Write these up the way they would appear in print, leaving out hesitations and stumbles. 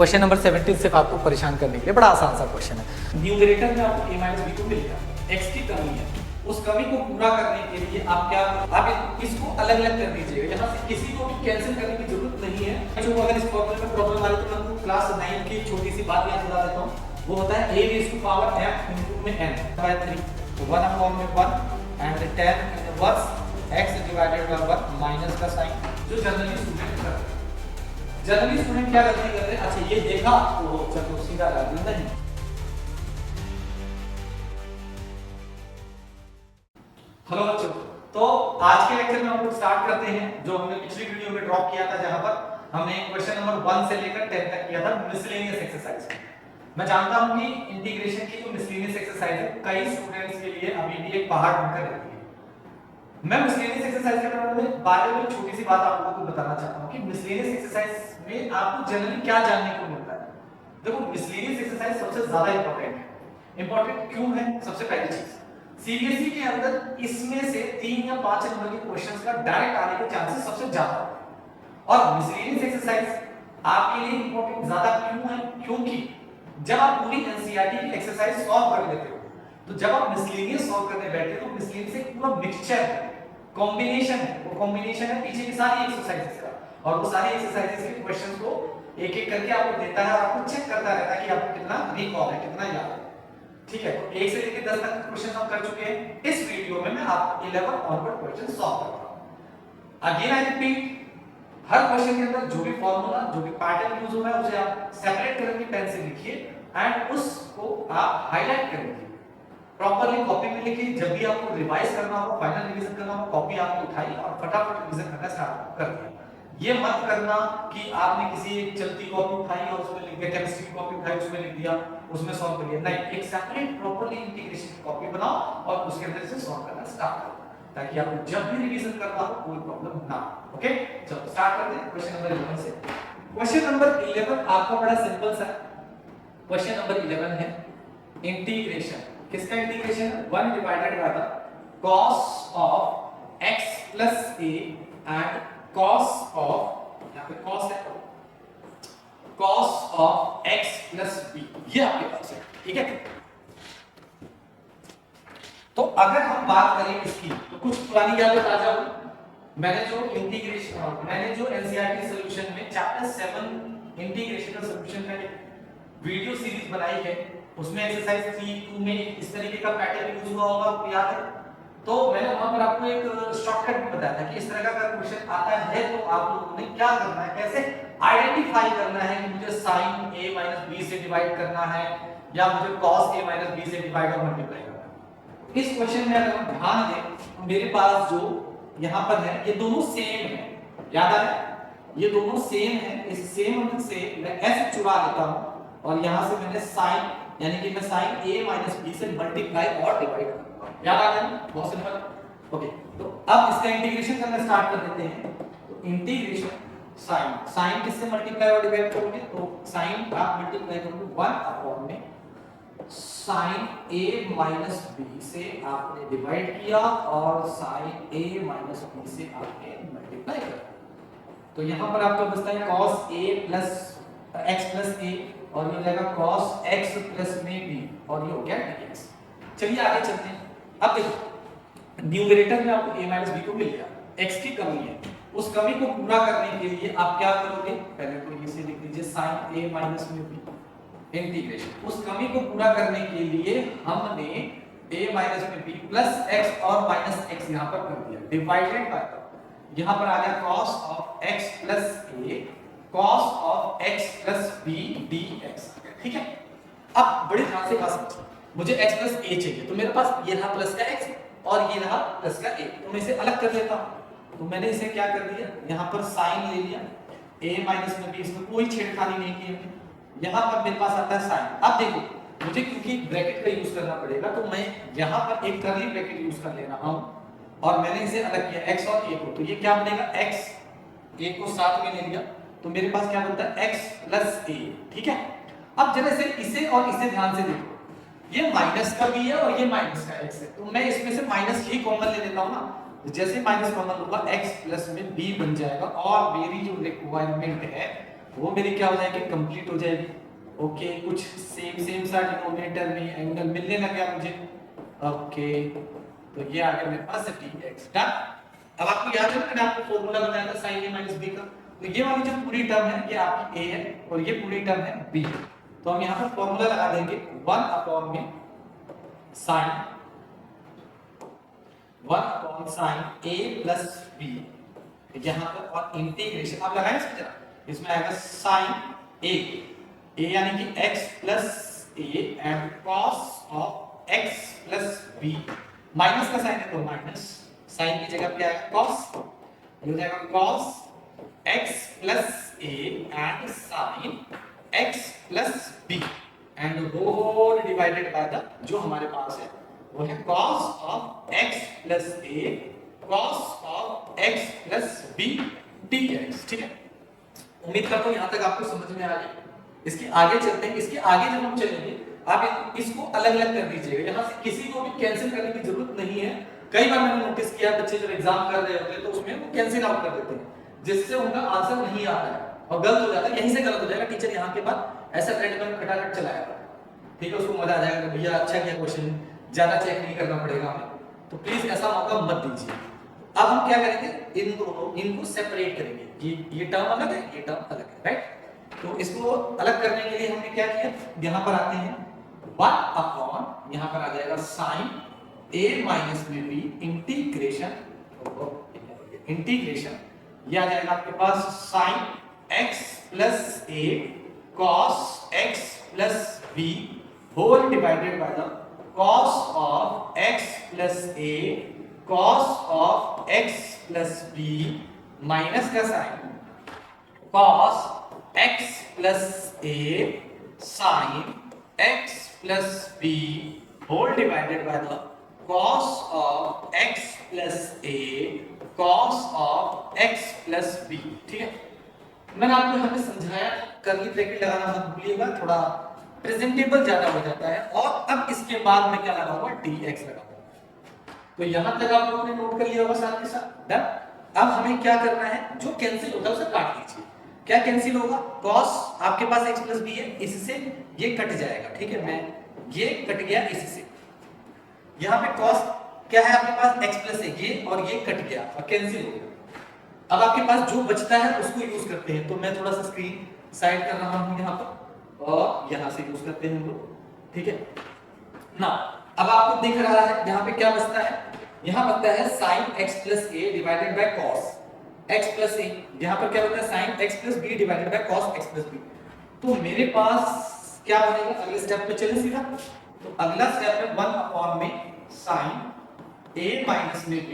Question number 17 सिर्फ आपको परेशान करने के लिए, बड़ा आसान सा क्वेश्चन है। न्यूमरेटर में आपको a माइनस बी को मिलेगा, x की कमी है, उस कमी को पूरा करने के लिए आप इसको अलग अलग कर दीजिएगा। यहाँ से किसी को भी कैंसिल करने की जरूरत नहीं है। जो अगर इस प्रॉब्लम में प्रॉब्लम आ रही तो मैं आपको क्लास 9 की छोटी सी बात याद दिला देता हूँ। वो होता है a raise to power m into में n बाय 3, तो 1 अपॉन में 1 and 10 inverse x divided by 1 minus का साइन जो जनरली स्टूडेंट करते हैं। जनरली स्टूडेंट क्या करते हैं, अच्छा ये देखा तो चलो सीधा लगा दी नहीं। हेलो बच्चों, तो आज के लेक्चर में हम लोग स्टार्ट करते हैं जो हमने पिछली वीडियो में ड्रॉप किया था, जहां पर हमने क्वेश्चन नंबर 1 से लेकर 10 तक किया था मिसलेनियस एक्सरसाइज। मैं जानता हूं कि इंटीग्रेशन की जो मिसलेनियस एक्सरसाइज है कई स्टूडेंट्स के लिए अभी भी एक पहाड़ बनकर रहती है। मैं मिसलेनियस एक्सरसाइज के बारे में छोटी सी बात आप लोगों को बताना चाहता हूं कि मिसलेनियस एक्सरसाइज में आपको जनरली क्या जानने को मिलता है। देखो, मिसलेनियस एक्सरसाइज सबसे ज्यादा इंपॉर्टेंट है। इंपॉर्टेंट क्यों है? सबसे पहली चीज, सीबीएसई के अंदर इसमें से 3 या 5 नंबर के क्वेश्चंस का डायरेक्ट आने के चांसेस सबसे ज्यादा होते हैं। और मिसलेनियस एक्सरसाइज आपके लिए इंपॉर्टेंट ज्यादा क्यों है? क्योंकि जब आप पूरी एनसीईआरटी की एक्सरसाइज सॉल्व कर लेते हो, तो जब आप मिसलेनियस सॉल्व करने बैठे हो तो मिसलेनियस एक पूरा मिक्सचर है, कॉम्बिनेशन है। वो कॉम्बिनेशन है पीछे की सारी एक्सरसाइजेस का, और वो सारी एक्सरसाइजेस के क्वेश्चंस को एक एक करके आपको देता है और आपको चेक करता रहता है कि आपको कितना रिकॉल है, कितना याद है। ठीक है, तो 1 से लेकर 10 तक क्वेश्चन हम कर चुके हैं। इस वीडियो में मैं आपको 11 ऑनवर्ड क्वेश्चन सॉल्व कर रहा हूं। Again I repeat, her question के अंदर जो भी फार्मूला, जो भी पैटर्न यूज हो रहा है उसे आप सेपरेट करके पेन से लिखिए एंड उसको आप हाईलाइट करेंगे। प्रॉपर्ली कॉपी में लिखिए। जब भी आपको रिवाइज करना हो, फाइनल रिवीजन करना हो, कॉपी आपने उठाई और फटाफट रिवीजन करना स्टार्ट कर दिया। ये मत करना कि आपने किसी एक चलती कॉपी उठाई और उसमें लिख दिया, केमिस्ट्री की कॉपी उठाई उसमें लिख दिया, उसमें सॉल्व कर लिया। नहीं, एक सेपरेट प्रॉपर्ली इंटीग्रेशन की कॉपी बनाओ और उसके अंदर से सॉल्व करना स्टार्ट करो, ताकि आपको जब भी रिवीजन करना हो कोई प्रॉब्लम ना हो। ओके, चलो स्टार्ट करते हैं क्वेश्चन नंबर 11 से। क्वेश्चन नंबर 11 आपका बड़ा सिंपल सा क्वेश्चन नंबर 11 है इंटीग्रेशन। किसका integration? 1 divided by the cos of x plus a and cos of, यहां पे cos है, cos of x plus b, ये आपके पास है। ठीक है, तो अगर हम बात करें इसकी तो कुछ पुरानी यादें ताजा हो। मैंने जो एनसीईआरटी सॉल्यूशन में चैप्टर 7 इंटीग्रेशन का सॉल्यूशन का एक वीडियो सीरीज बनाई है, उसमें एक्सरसाइज 3-2 में इस तरीके का पैटर्न यूज हुआ होगा, आपको याद है? तो मैंने वहां पर आपको एक शॉर्टकट भी बताया था कि इस तरह का अगर क्वेश्चन आता है तो आप लोगों ने क्या करना है, कैसे आइडेंटिफाई करना है कि मुझे sin a माइनस b से डिवाइड करना है या मुझे cos a माइनस b से डिवाइड और मल्टीप्लाई करना है। इस क्वेश्चन में अगर हम ध्यान दें तो मेरे पास जो यहां पर है ये दोनों सेम है, याद आ रहा है? ये दोनों सेम है। इस सेम से मैं s चुरा लेता हूं और यहां से मैंने sin, यानी कि मैं sin a माइनस b से मल्टीप्लाई और डिवाइड करूंगा। याद आ गया? बहुत सिंपल। ओके, तो अब इसका इंटीग्रेशन करना स्टार्ट कर देते हैं। तो इंटीग्रेशन sin किससे मल्टीप्लाई और डिवाइड करोगे? तो sin आप मल्टीप्लाई करोगे 1 अपॉन में sin a माइनस b से आपने डिवाइड किया और sin a माइनस b से आपने मल्टीप्लाई किया। तो यहां पर आपका बचता है cos a plus x plus a और ये जाएगा cos x प्लस में b और ये हो गया dx। चलिए आगे चलते हैं। अब देखो, न्यूमरेटर में आपको a माइनस b को मिल गया, x की कमी है, उस कमी को पूरा करने के लिए आप क्या करोगे? पहले तो इसे लिख लीजिए sin a माइनस में b इंटीग्रेशन। उस कमी को पूरा करने के लिए हमने a माइनस में b प्लस x और माइनस x यहां पर कर दिया, डिवाइडेड बाय, यहां पर आ गया cos of x plus a cos of x plus b dx। ठीक है, अब बड़े ध्यान से बात समझो। मुझे x प्लस a चाहिए, तो मेरे पास ये रहा प्लस का x और ये रहा प्लस का a, तो मैं इसे अलग कर लेता हूं। तो मैंने इसे क्या कर दिया, यहां पर sin ले लिया, a माइनस में b, इसमें कोई छेड़खानी नहीं की हमने। यहां पर मेरे पास आता है sin। अब देखो, मुझे क्योंकि ब्रैकेट का यूज करना पड़ेगा तो मैं यहां पर एक करली ब्रैकेट यूज कर ले रहा हूं और मैंने इसे अलग किया x और a को। तो ये क्या बनेगा, x a को साथ में ले लिया तो मेरे पास क्या बनता है x प्लस a। ठीक है, अब जरा से इसे और इसे ध्यान से देखो, ये माइनस का b है और ये माइनस का x है, तो मैं इसमें से माइनस ही कॉमन ले लेता हूं ना। जैसे माइनस कॉमन होगा x प्लस में b बन जाएगा और मेरी जो रिक्वायरमेंट है वो मेरी क्या हो जाएगी, कंप्लीट हो जाएगी। ओके, कुछ सेम सा डिनोमिनेटर में एंगल मिलने लग गया मुझे। ओके, तो ये आ गया मेरे पास dx डन। अब आपको याद है ना मैंने आपको फॉर्मूला बताया था sin a माइनस b का, तो ये वाली जो पूरी टर्म है ये आपकी a है और ये पूरी टर्म है b। तो हम यहाँ पर फॉर्मूला लगा देंगे 1 अपॉन में sin a प्लस b यहाँ पर, और इंटीग्रेशन आप लगाएं इसमें जरा, इसमें आएगा sin a यानी कि x plus a and cos of x plus b, minus का साइन है तो माइनस, साइन की जगह पे आएगा cos, ये हो जाएगा cos x plus a and sin x plus b and whole divided by the जो हमारे पास है वो है cos of x plus a cos of x plus b dx। ठीक है, उम्मीद करता हूं यहां तक आपको समझ में आ गया। इसके आगे चलते हैं, इसके आगे जब हम चलेंगे आप इसको अलग अलग कर दीजिएगा, यहां से किसी को भी कैंसिल करने की जरूरत नहीं है। कई बार मैंने नोटिस किया बच्चे जब एग्जाम कर रहे होते हैं तो उसमें वो कैंसिल आउट कर देते हैं जिससे उनका आंसर नहीं आता है और गलत हो जाता है, यहीं से गलत हो जाएगा। टीचर यहाँ के बाद ऐसा ट्रेंड में खटाखट चलाएगा, ठीक है, उसको मजा आ जाएगा कि भैया अच्छा किया, क्वेश्चन ज्यादा चेक नहीं करना पड़ेगा हमें, तो प्लीज ऐसा मौका मत दीजिए। अब हम क्या करेंगे, इन दोनों इनको सेपरेट करेंगे, ये टर्म अलग है, ये टर्म अलग है, राइट। तो इसको अलग करने के लिए हमने क्या किया, यहाँ पर आते हैं 1 अपॉन, यहाँ पर आ जाएगा sin a माइनस में b इंटीग्रेशन, ये आ जाएगा आपके पास sin x plus a cos x plus b whole divided by the cos of x plus a cos of x plus b minus का sine cos x plus a sin x plus b whole divided by the cos of x plus a cos of x plus b। ठीक है, मैंने आपको यहाँ पे समझाया, curly bracket लगाना मत भूलिएगा, थोड़ा प्रेजेंटेबल ज्यादा हो जाता है। और अब इसके बाद मैं क्या लगाऊंगा, dx लगाऊंगा। तो यहां तक आप लोगों ने नोट कर लिया होगा साथ के साथ, डन। अब हमें क्या करना है, जो कैंसिल होता है उसे काट लीजिए। क्या कैंसिल होगा, cos आपके पास x प्लस b है, इससे ये कट जाएगा, ठीक है, मैं ये कट गया इससे, यहाँ पे cos क्या है आपके पास x प्लस a, ये और ये कट गया और कैंसिल हो गया। अब आपके पास जो बचता है उसको यूज करते हैं, तो मैं थोड़ा सा स्क्रीन साइड कर रहा हूं यहाँ पर और यहाँ से यूज करते हैं हम लोग, ठीक है ना। अब आपको दिख रहा है यहाँ पे क्या बचता है, यहाँ बचता है sin x plus a divided by cos x plus a, यहाँ पर क्या होता है sin x plus b divided by cos x plus b। तो मेरे पास क्या बनेगा, अगले स्टेप पे चले सीधा, तो अगला स्टेप है 1 अपॉन में sin a माइनस में b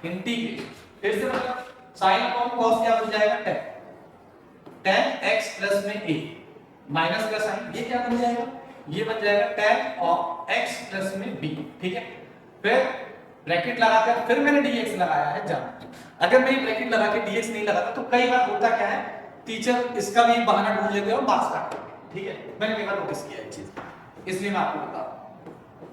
इंटीग्रेशन, फिर से मतलब sin अपॉन cos क्या बन जाएगा, tan x प्लस में a माइनस का साइन, ये क्या बन जाएगा, ये बन जाएगा tan ऑफ x प्लस में b। ठीक है, फिर ब्रैकेट लगाकर फिर मैंने dx लगाया है जान। अगर मैं ये ब्रैकेट लगा के dx नहीं लगाता तो कई बार होता क्या है, टीचर इसका भी बहाना ढूंढ लेते हैं और मार्क्स काट देते हैं। ठीक है, मैंने कई बार नोटिस किया ये चीज, इसलिए मैं आपको बता रहा हूं।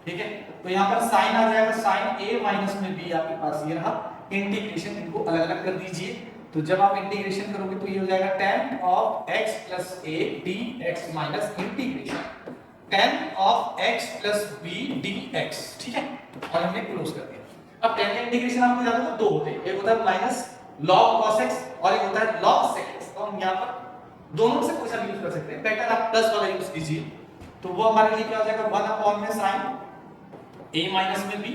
ठीक है, तो यहाँ पर साइन आ जाएगा sin a माइनस में b आपके पास ये रहा, इंटीग्रेशन इनको अलग अलग कर दीजिए। तो जब आप इंटीग्रेशन करोगे तो ये हो जाएगा tan of x plus a dx minus integration tan of x plus b dx। ठीक है, और हमने क्लोज कर दिया। अब tan का इंटीग्रेशन आपको याद होगा दो होते हैं, एक होता है माइनस log cos x और एक होता है log sec x। तो हम यहाँ पर दोनों से कोई सा यूज कर सकते हैं, बेटर आप प्लस वाला यूज कीजिए, तो वो हमारे लिए क्या हो जाएगा 1 अपॉन में sin a माइनस में b,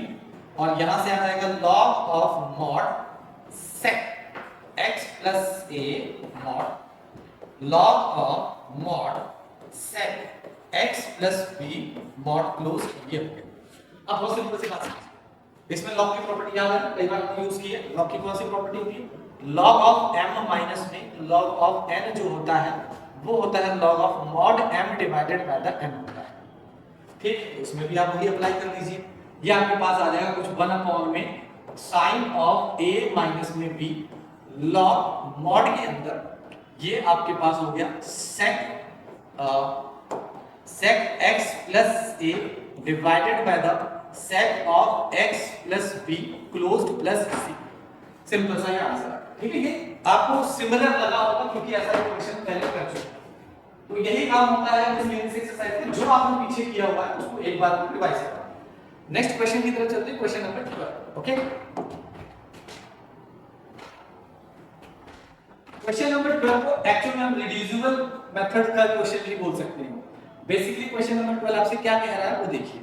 और यहां से आ जाएगा log of mod sec x plus a mod log of mod sec x plus b mod close, ये हो गया। अब बहुत सिंपल सी बात है, इसमें log की प्रॉपर्टी याद है, कई बार हमने यूज की है। log की कौन सी प्रॉपर्टी होती है, log of m माइनस में log of n जो होता है वो होता है log of mod m divided by the m होता है। ठीक, इसमें भी आप वही अप्लाई कर दीजिए, ये आपके पास आ जाएगा कुछ 1 अपॉन में sin ऑफ a माइनस में b log mod के अंदर ये आपके पास हो गया sec x plus a divided by the sec of x plus b closed plus c। Simple सा ये आंसर है। ठीक है, ये आपको सिमिलर लगा होगा क्योंकि ऐसा क्वेश्चन पहले कर चुके हैं। तो यही काम होता है इस यूनिट एक्सरसाइज में, जो आपने पीछे किया हुआ है उसको एक बार रिवाइज करना। नेक्स्ट क्वेश्चन की तरफ चलते हैं, question number 12। Okay, question number 12 को एक्चुअली हम रिड्यूसिबल मेथड का क्वेश्चन भी बोल सकते हैं। बेसिकली क्वेश्चन नंबर 12 आपसे क्या कह रहा है वो देखिए।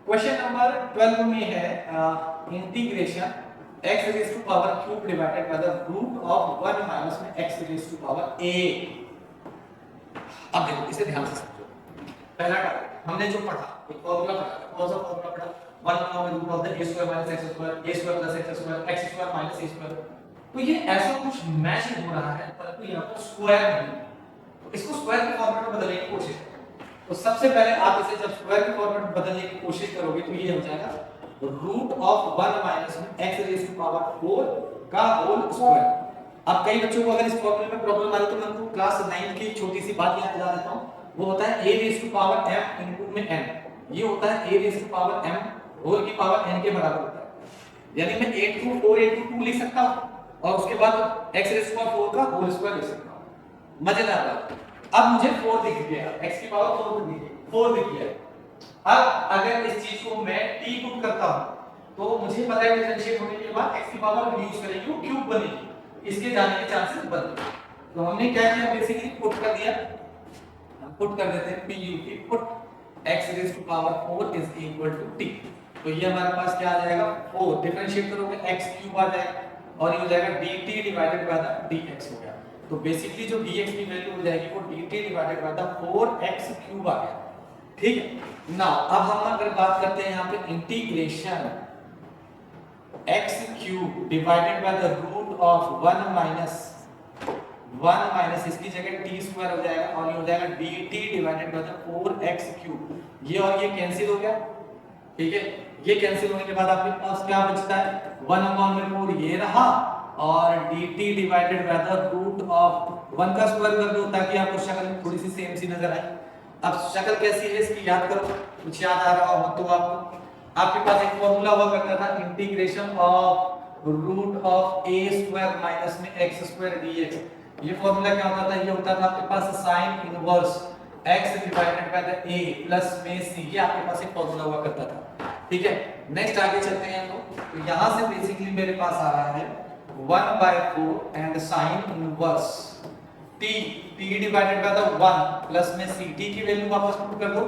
क्वेश्चन नंबर 12 में है integration x raise to power cube divided by the root of 1 minus में x raise to power a। अब देखो इसे ध्यान से समझो। पहला टर्म हमने जो पढ़ा, एक फॉर्मूला पढ़ा, कौन सा फॉर्मूला पढ़ा? 1 over root of the a square minus x square, a square plus x square, x square minus a square. तो ये ऐसा कुछ मैच हो रहा है, परंतु यहाँ पर स्क्वायर नहीं, तो इसको स्क्वायर के फॉर्मेट में बदलने की कोशिश करो। तो सबसे पहले आप इसे जब स्क्वायर के फॉर्मेट में बदलने की कोशिश करोगे तो ये हो जाएगा रूट ऑफ 1 माइनस में x रेज़ टू पावर 4 का होल स्क्वायर। अब कई बच्चों को अगर इस फॉर्मूले में प्रॉब्लम आ रही है तो मैं उनको क्लास 9 की छोटी सी बात याद दिला देता हूं। वो होता है a raise to power m into में n। ये होता है a raise to power m whole की पावर n के बराबर होता है। यानी मैं 8 को 4 into 2 लिख सकता हूं और उसके बाद x रेज़ टू पावर 4 का होल स्क्वायर लिख सकता हूं। मजेदार बात। अब मुझे 4 दिख गया, x की पावर 4 दिख गया। अब अगर इस चीज को मैं t पुट करता हूं तो मुझे पता है डिफरेंशिएट होने के बाद x की पावर रिड्यूस करेंगे, वो क्यूब बनेगी, इसके जाने के चांसेस बनते हैं। तो हमने क्या किया, बेसिकली पुट कर दिया। हम पुट कर देते हैं p put x raise to power 4 is equal to t। तो ये हमारे पास क्या आ जाएगा, 4 डिफरेंशिएट करोगे x क्यूब आ जाएगा और ये हो जाएगा dt divided by the dx हो गया। तो बेसिकली जो dx की वैल्यू हो जाएगी वो dt divided by the 4x cube आ गया। ठीक है ना। अब हम अगर बात करते हैं यहाँ पे integration x cube divided by the root of 1 minus इसकी जगह t स्क्वायर हो जाएगा और ये हो जाएगा dt divided by the 4x cube. ये और ये कैंसिल हो गया। ठीक है, ये कैंसिल होने के बाद आपके पास क्या बचता है, 1/4 ये रहा और dt divided by the root of 1 का स्क्वायर कर दो ताकि आपको शक्ल थोड़ी सी सेम सी नजर आए। अब शक्ल कैसी है इसकी याद करो, कुछ याद आ रहा हो तो आपके पास एक फॉर्मूला हुआ करता था, integration of root of a square minus में x स्क्वायर dx। ये फॉर्मूला क्या होता था, ये होता था आपके पास sine inverse x divided by the a plus में c। ये आपके पास एक फॉर्मूला हुआ करता था। ठीक है, नेक्स्ट आगे चलते हैं हम लोग। तो यहां से बेसिकली मेरे पास आ रहा है 1/4 and sine inverse t divided by the 1 plus में c। t की वैल्यू वापस पुट कर दो,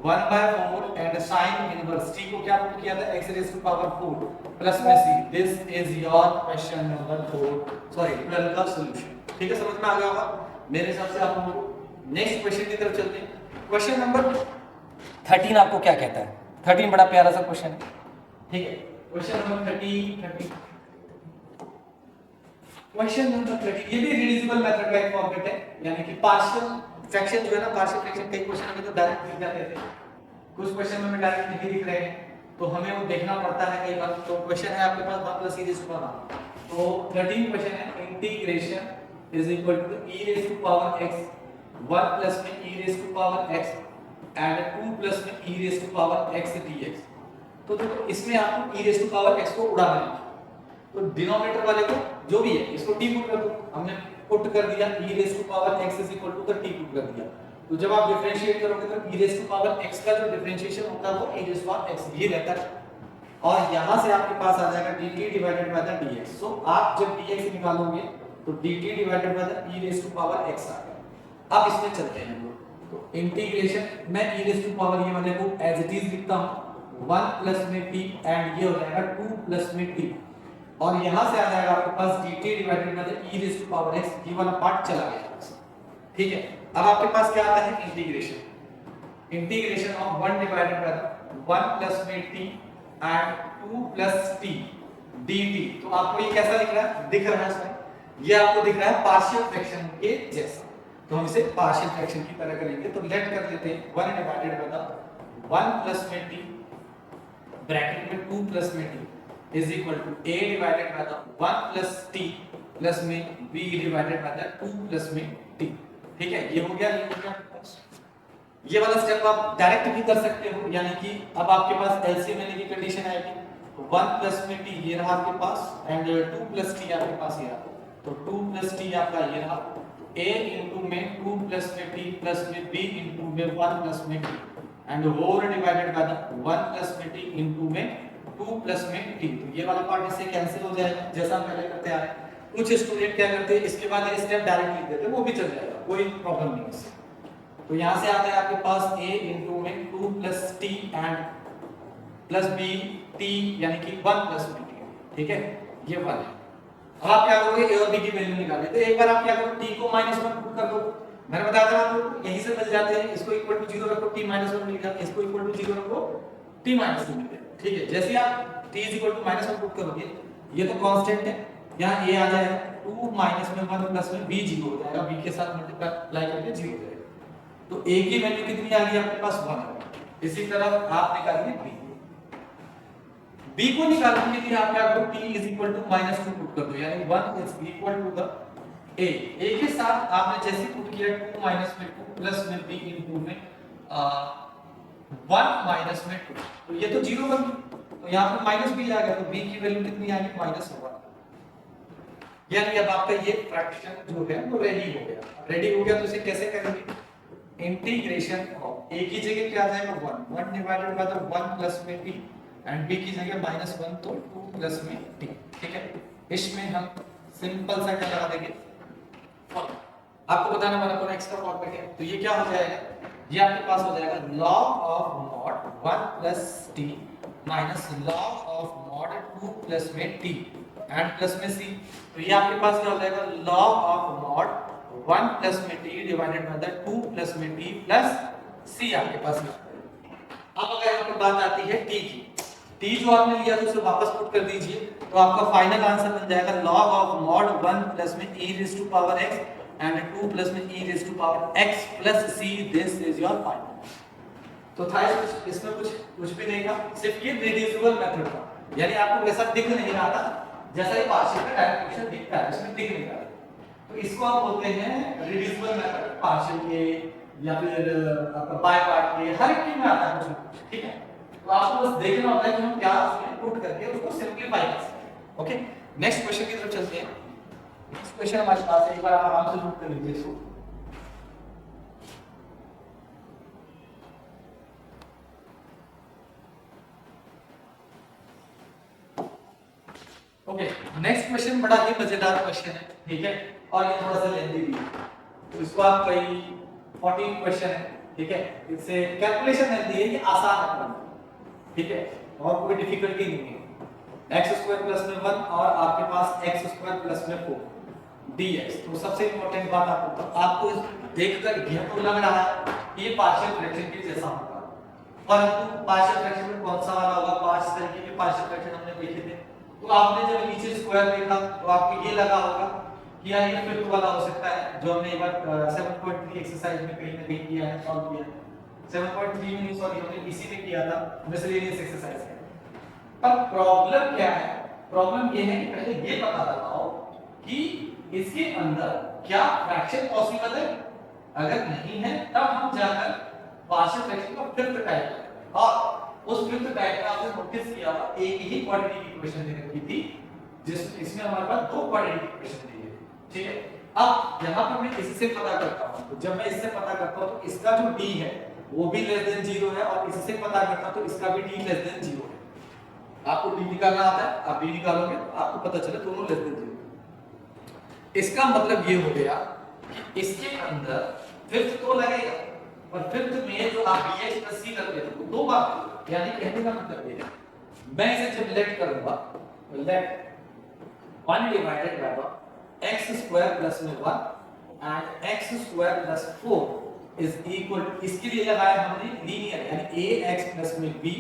1/4 एंड साइन इनवर्स t को क्या पुट किया था, x raise to power 4 plus में c। This is your question number 12 का सॉल्यूशन। ठीक है, समझ में आ गया होगा मेरे हिसाब से आप लोगों को। नेक्स्ट क्वेश्चन की तरफ चलते हैं। क्वेश्चन नंबर 13 आपको क्या कहता है? 13 बड़ा प्यारा सा क्वेश्चन है। ठीक है, क्वेश्चन नंबर 30 क्वेश्चन नंबर 30 ये भी रिड्यूसिबल मेथड का एक फॉर्मेट है, यानी कि पार्शियल फ्रैक्शन जो है ना, पार्शियल फ्रैक्शन कई क्वेश्चन में तो डायरेक्ट दिख जाते थे, कुछ क्वेश्चन में डायरेक्ट नहीं दिख रहे हैं तो हमें वो देखना पड़ता है कई बार। तो क्वेश्चन है आपके पास 1 + e रेज़ टू पावर। तो 13 क्वेश्चन है, integration is equal to e raise to power x 1 plus में e raise to power x and 2 plus में e raise to power x dx। तो देखो इसमें आपको e raise to power x को उड़ाना है, तो डिनोमिनेटर वाले को जो भी है इसको t पुट कर दो। हमने पुट कर दिया e raise to power x is equal to का t पुट कर दिया। तो जब आप डिफरेंशिएट करोगे तो e raise to power x का जो डिफरेंशिएशन होता है वो e raise to power x ये रहता है और यहां से आपके पास आ जाएगा dt divided by the dx। So आप जब dx निकालोगे तो dt divided by the e raise to power x आ गया। अब इसमें चलते हैं हम लोग। तो इंटीग्रेशन मैं e रेज़ टू पावर ये वाले को एज इट इज लिखता हूं 1 प्लस में t एंड ये हो जाएगा 2 प्लस में t और यहां से आ जाएगा आपके पास dt divided by the e raise to power x। ये वाला पार्ट चला गया। ठीक है, अब आपके पास क्या आता है, integration of 1 divided by the 1 plus में t and 2 plus t dt। तो आपको ये कैसा दिख रहा है, दिख रहा है इसमें, ये आपको दिख रहा है पार्शियल फ्रैक्शन के जैसा। तो हम इसे पार्शियल फ्रैक्शन की तरह करेंगे। तो लेट कर लेते हैं 1 डिवाइडेड बाय द 1 प्लस में t ब्रैकेट में 2 प्लस में t is equal to a divided by the 1 plus t plus में b divided by the 2 plus में t। ठीक है, ये हो गया। ये वाला स्टेप आप डायरेक्ट भी कर सकते हो, यानी कि अब आपके पास एलसीएम लेने की कंडीशन आएगी। 1 प्लस में t ये रहा आपके पास एंड 2 प्लस t आपके पास ये रहा। तो 2 प्लस टी आपका ये रहा, a इंटू में 2 प्लस में t प्लस में b इंटू में 1 प्लस में t and whole divided by the 1 plus में t इंटू में 2 प्लस में t। तो ये वाला पार्ट इससे कैंसिल हो जाएगा जैसा हम पहले करते आ रहे हैं। कुछ स्टूडेंट क्या करते हैं इसके बाद ये स्टेप डायरेक्ट लिख देते हैं, वो भी चल जाएगा, कोई प्रॉब्लम नहीं इससे। तो यहाँ से आता है आपके पास a इंटू में 2 plus t and plus b t यानी कि 1 प्लस b t, ठीक है, ये 1 है। अब आप क्या करोगे a और b की वैल्यू निकालिए। तो एक बार आप क्या करो t को -1 पुट कर दो, मैंने बताया था आपको यहीं से मिल जाते हैं, इसको इक्वल टू 0 रखो t -1 मिल गया, इसको इक्वल टू 0 रखो t -2 मिल गया, ठीक है। जैसे आप t -1 पुट करोगे ये तो कांस्टेंट है, यहाँ a आ जाएगा 2 माइनस में 1 प्लस में b 0 हो जाएगा, b के साथ मल्टीप्लाई करके 0 हो जाएगा। तो a की वैल्यू कितनी आ गई आपके पास 1। इसी तरह आप निकालिए b को निकालने के लिए आप क्या करो t -2 पुट कर दो, यानी 1 is equal to the a के साथ आपने जैसे पुट किया 2 माइनस में 2 प्लस में b इनटू में 1 माइनस में 2, तो ये तो 0 बन गई, तो यहाँ पे माइनस b आ गया, तो b की वैल्यू कितनी आ गई -1। यानी अब आपका ये फ्रैक्शन जो है वो रेडी हो गया। रेडी हो गया तो इसे कैसे करेंगे, इंटीग्रेशन ऑफ a की जगह क्या आ जाएगा 1 डिवाइडेड बाय द 1 प्लस में t एंड b की जगह -1 तो 2 प्लस में t, ठीक है। इसमें हम सिंपल सा क्या लगा देंगे, आपको बताना वाला कौन एक्स्ट्रा फॉर्मेट है, तो ये क्या हो जाएगा, ये आपके पास हो जाएगा log of mod 1 plus t minus log of mod 2 plus में t एंड प्लस में c। तो ये आपके पास क्या हो जाएगा log ऑफ मॉड 1 प्लस में t divided by the 2 plus में t प्लस c आपके पास है। अब अगर यहाँ पे बात आती है t की, t जो आपने लिया था उसे वापस पुट कर दीजिए, तो आपका फाइनल आंसर बन जाएगा log ऑफ मॉड 1 प्लस में e raise to power x and 2 plus में e raise to power x plus c, this is your final. तो था इसमें कुछ भी नहीं था, सिर्फ ये रिड्यूसिबल मेथड था, यानी आपको वैसा दिख नहीं रहा था जैसा ये पार्शियल का डायरेक्ट क्वेश्चन दिखता है, इसमें दिख नहीं रहा। तो इसको आप बोलते हैं रिड्यूसिबल मेथड, पार्शियल के या फिर आपका बाय पार्ट के, हर एक में आता है कुछ, ठीक है। तो आपको बस देखना होता है कि हम क्या उसमें पुट करके उसको सिंपलीफाई कर सकते हैं। ओके, नेक्स्ट क्वेश्चन की तरफ चलते हैं। नेक्स्ट क्वेश्चन हमारे पास है, एक बार आप आराम से नोट कर लीजिए इसको। ओके, नेक्स्ट क्वेश्चन बड़ा ही मजेदार क्वेश्चन है, ठीक है, और ये थोड़ा सा लेंथी भी है, तो इसको आप कोई 14 क्वेश्चन है, ठीक है, इससे कैलकुलेशन हेल्दी है, ये आसान है, ठीक है, और कोई डिफिकल्टी नहीं है। x² प्लस में 1 और आपके पास x² प्लस में 4 dx। तो सबसे इंपॉर्टेंट बात आपको देखकर यह तो लग रहा है कि ये पार्शियल फ्रैक्शन के जैसा होगा, परंतु पार्शियल फ्रैक्शन में कौन सा वाला होगा, 5 तरीके के पार्शियल फ्रैक्शन हमने देखे थे। तो आपने जब नीचे स्क्वायर देखा तो आपको ये लगा होगा कि यार ये फिफ्थ वाला हो सकता है, जो हमने एक बार 7.3 एक्सरसाइज में कहीं ना कहीं किया है, सॉल्व किया है। 7.3 में नहीं, सॉरी, हमने इसी में किया था, मिसलेनियस एक्सरसाइज है। पर प्रॉब्लम क्या है, प्रॉब्लम ये है कि पहले ये पता लगाओ कि इसके अंदर क्या फ्रैक्शन पॉसिबल है, अगर नहीं है तब हम जाकर पार्शियल फ्रैक्शन का फिफ्थ टाइप करेंगे। और उस फिफ्थ टाइप में आपने नोटिस किया एक ही क्वाड्रेटिक इक्वेशन दे रखी थी, इसमें हमारे पास दो क्वाड्रेटिक इक्वेशन दी है, ठीक है। अब यहाँ पर मैं इससे पता करता हूँ, तो जब मैं इससे पता करता हूँ तो इसका जो d है वो भी लेस देन 0 है, और इससे पता करता हूँ तो इसका भी d लेस देन 0 है। आपको d निकालना आता है, आप d निकालोगे तो आपको पता चले दोनों लेस देन 0। इसका मतलब ये हो गया कि इसके अंदर फिफ्थ तो लगेगा, पर फिफ्थ में जो आप bx प्लस c करते थे वो दो बार, यानी कहने का मतलब ये है, मैं इसे जब लेट करूंगा, late 1 divided bye x² plus में 1 and x² plus 4 is equal, इसके लिए लगाया हमने लीनियर, यानी ax प्लस में b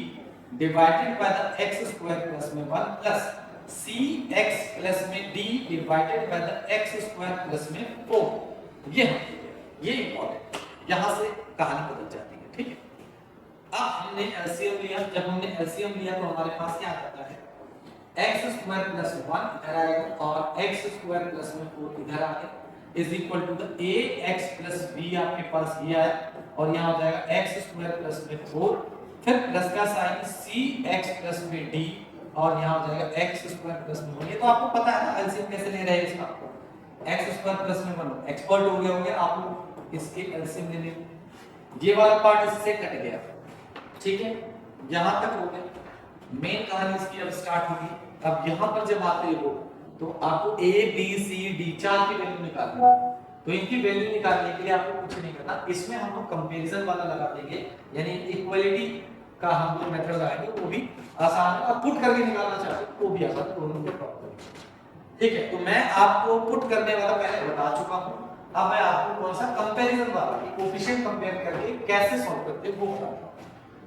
divided by the x² plus में 1 प्लस cx प्लस में d divided by the x² plus में 4। ये इंपॉर्टेंट, यहां से कहानी बदल जाती है, ठीक है। अब हमने एलसीएम लिया, जब हमने एलसीएम लिया तो हमारे पास क्या आता है, x² प्लस 1 इधर आएगा और x² प्लस में 4 इधर आ गया, is equal to the ax plus b आपके पास ये आया, और यहाँ हो जाएगा x² प्लस में 4, फिर प्लस का साइन cx प्लस में d, और यहाँ हो जाएगा x² प्लस में 1। ये तो आपको पता है ना एलसीएम कैसे ले रहे हैं इसका, एक्स स्क्वायर प्लस में 1 एक्सपर्ट हो गया आप लोग इसके एलसीएम लेने में। ये वाला पार्ट इससे कट गया, ठीक है, यहां तक हो गया। मेन कहानी इसकी अब स्टार्ट होगी। अब यहां पर जब आते हो तो आपको ए बी सी डी 4 की वैल्यू निकालनी है। तो इनकी वैल्यू निकालने के लिए आपको कुछ नहीं करना, इसमें हम लोग कंपैरिजन वाला लगा देंगे, यानी इक्वलिटी का हम लोग मेथड लगाएंगे, वो भी आसान है। अब पुट करके निकालना चाहते हो वो भी आसान है, दोनों को प्रॉपर करेंगे, ठीक है। तो मैं आपको पुट करने वाला पहले बता चुका हूं, अब मैं आपको कौन सा कंपैरिजन वाला कोएफिशिएंट कंपेयर करके कैसे सॉल्व करते हैं वो बताऊंगा।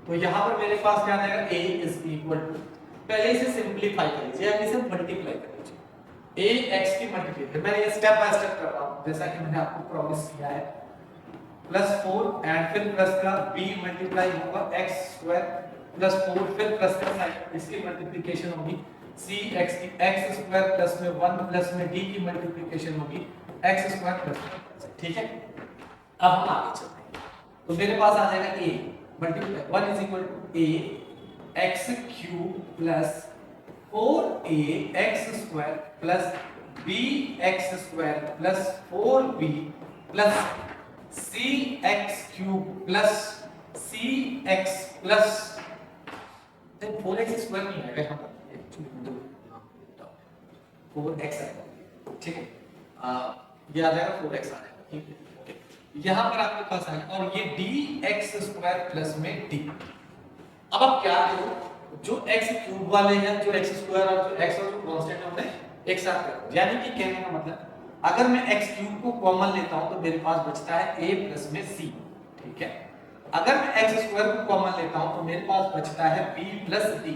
तो यहां पर मेरे पास क्या आ जाएगा, a इज इक्वल टू, पहले इसे सिंपलीफाई कर लीजिए, अब इसे मल्टीप्लाई कर लीजिए। a x की मल्टीप्लाई, मैं ये स्टेप बाय स्टेप कर रहा हूं जैसा कि मैंने आपको प्रॉमिस किया है। प्लस 4 एंड फिर प्लस का b मल्टीप्लाई होगा x स्क्वायर प्लस 4, फिर प्लस का साइन, इसकी मल्टीप्लिकेशन होगी c x की x स्क्वायर प्लस में 1 प्लस में d की मल्टीप्लिकेशन होगी x स्क्वायर प्लस, ठीक है। अब हम आगे चलते हैं, तो मेरे पास आ जाएगा a multiply 1 is equal to a x cube plus 4a x square plus b x square plus 4b plus c x cube plus c x plus 4x square नहीं आएगा यहाँ पर, एक्चुअली 4x आएगा, ठीक है, ये आ जाएगा 4x आ जाएगा, ठीक है। यहाँ पर आपके पास आएगा और ये dx स्क्वायर प्लस में d। अब आप क्या करो, जो x क्यूब वाले हैं, जो x स्क्वायर और जो x और जो कांस्टेंट है उन्हें एक साथ करो, यानी कि कहने का मतलब अगर मैं x क्यूब को कॉमन लेता हूं तो मेरे पास बचता है a प्लस में c, ठीक है। अगर मैं x स्क्वायर को कॉमन लेता हूं तो मेरे पास बचता है b प्लस d,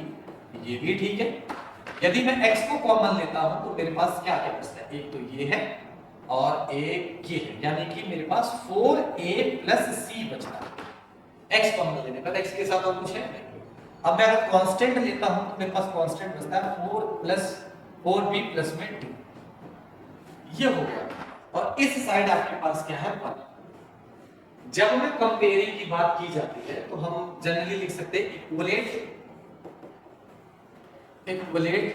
ये भी ठीक है। यदि मैं x को कॉमन लेता हूं तो मेरे पास क्या क्या बचता है, एक तो ये है और एक ये है, यानी कि मेरे पास 4a प्लस c बचता है x कॉमन लेने पर, x के साथ और कुछ है नहीं। अब मैं अगर कांस्टेंट लेता हूं तो मेरे पास कांस्टेंट बचता है 4 प्लस 4b प्लस में d, ये हो गया। और इस साइड आपके पास क्या है 1। जब में कंपेयरिंग की बात की जाती है तो हम जनरली लिख सकते हैं equate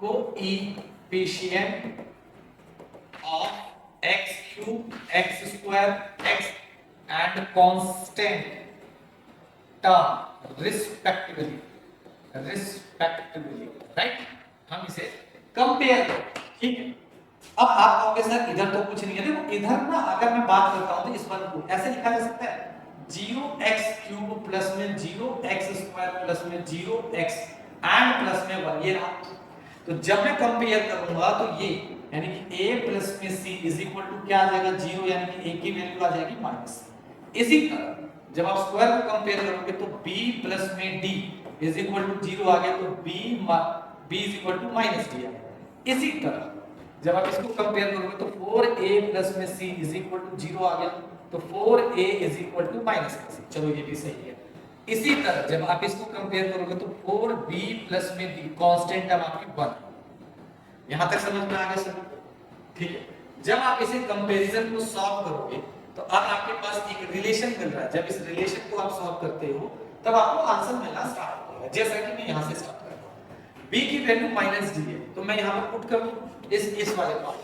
coefficient of x cube x square x and constant term respectively, right, हम इसे कंपेयर करें, ठीक है। अब आप कहोगे सर इधर तो कुछ नहीं है, देखो इधर ना अगर मैं बात करता हूं तो इस वन को ऐसे लिखा जा सकता है 0x क्यूब प्लस में 0x स्क्वायर प्लस में 0x एंड प्लस में 1, ये रहा। तो जब मैं कंपेयर करूंगा तो ये यानी कि a प्लस में c इज इक्वल टू क्या आ जाएगा 0, यानी कि a की वैल्यू आ जाएगी माइनस। इसी तरह जब आप स्क्वायर को कंपेयर करोगे तो b प्लस में d इज इक्वल टू 0 आ गया, तो b is equal to minus d आ गया। इसी तरह जब आप इसको कंपेयर करोगे तो 4a प्लस में c इज इक्वल टू 0 आ गया, तो 4a is equal to minus का c, चलो ये भी सही है। इसी तरह जब आप इसको कंपेयर करोगे तो 4b प्लस में d कांस्टेंट टर्म आपकी 1, यहां तक समझ में आ गया सर, ठीक है। जब आप इसे कंपैरिजन को सॉल्व करोगे तो अब आपके पास एक रिलेशन मिल रहा है, जब इस रिलेशन को आप सॉल्व करते हो तब आपको आंसर मिलना स्टार्ट होगा, जैसा कि मैं यहां से स्टार्ट कर रहा हूं। b की वैल्यू माइनस d है, तो मैं यहां पर पुट कर दूं इस वाले पार्ट,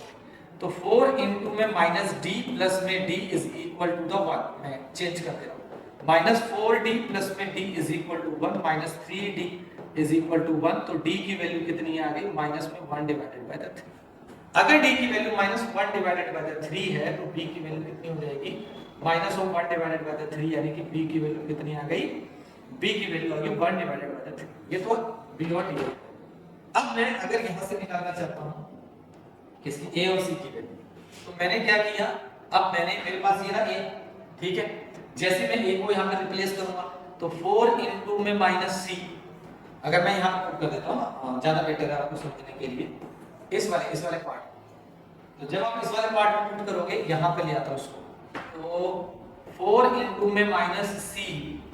तो 4 इनटू में माइनस d प्लस में d is equal to the 1, मैं चेंज कर दे रहा हूं, माइनस 4d प्लस में d is equal to 1 minus 3d is equal to 1, तो d की वैल्यू कितनी आ गई माइनस में 1 डिवाइडेड बाय द 3। अगर d की value minus 1 divided by the 3 है तो b की वैल्यू कितनी हो जाएगी minus of 1 divided by the 3, यानी कि b की वैल्यू कितनी आ गई, b की वैल्यू आ गई 1 डिवाइडेड बाय द 3, ये तो बियॉन्ड ये। अब मैं अगर यहां से निकालना चाहता हूं किसकी a और c की वैल्यू, तो मैंने क्या किया, अब मेरे पास ये रहा a, ठीक है। जैसे मैं a को यहां पे रिप्लेस करूंगा तो 4 इनटू में माइनस c, अगर मैं यहां पे पुट कर देता हूं ज्यादा बेटर है आपको समझने के लिए, इस वाले पार्ट, तो जब आप इस वाले पार्ट में पुट करोगे यहां पे ले आता हूं उसको, तो 4 इनटू में minus c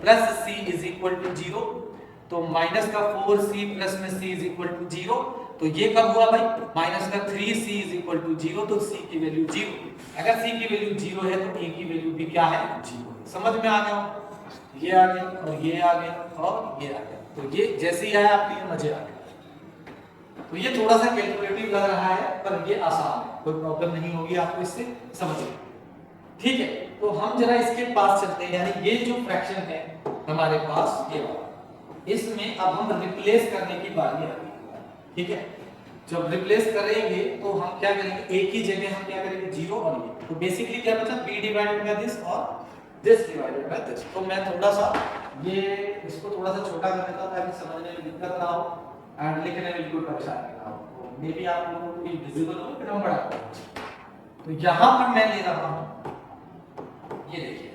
plus c is equal to 0, तो माइनस का 4c प्लस में c इज इक्वल टू 0, तो ये कब हुआ भाई माइनस का 3c इज इक्वल टू 0, तो c की वैल्यू 0, अगर c की वैल्यू 0 है तो a की वैल्यू भी क्या है 0। समझ में आ गया, ये आ गया और ये आ गया और ये आ गया, तो ये जैसे ही आया आपके लिए मजे आ गए। तो ये थोड़ा सा कैलकुलेटिव लग रहा है पर ये आसान है, कोई प्रॉब्लम नहीं होगी आपको इससे, समझिए। ठीक है, तो हम जरा इसके पास चलते हैं, यानी ये जो फ्रैक्शन है हमारे पास ये वाला, इसमें अब हम रिप्लेस करने की बारी आती है। ठीक है, जब रिप्लेस करेंगे तो हम क्या करेंगे, एक ही जगह हम क्या करेंगे 0 और ये, तो बेसिकली क्या बचा b डिवाइडेड बाय दिस और दिस डिवाइडेड बाय दिस। तो मैं थोड़ा सा ये इसको थोड़ा सा छोटा कर देता हूं ताकि समझने में दिक्कत ना हो एंड लिखने में बिल्कुल परेशानी ना हो, तो मे बी आप लोगों को ये विजिबल हो फिर हम बढ़ाते हैं। तो यहां पर मैं ले रहा हूं, ये देखिए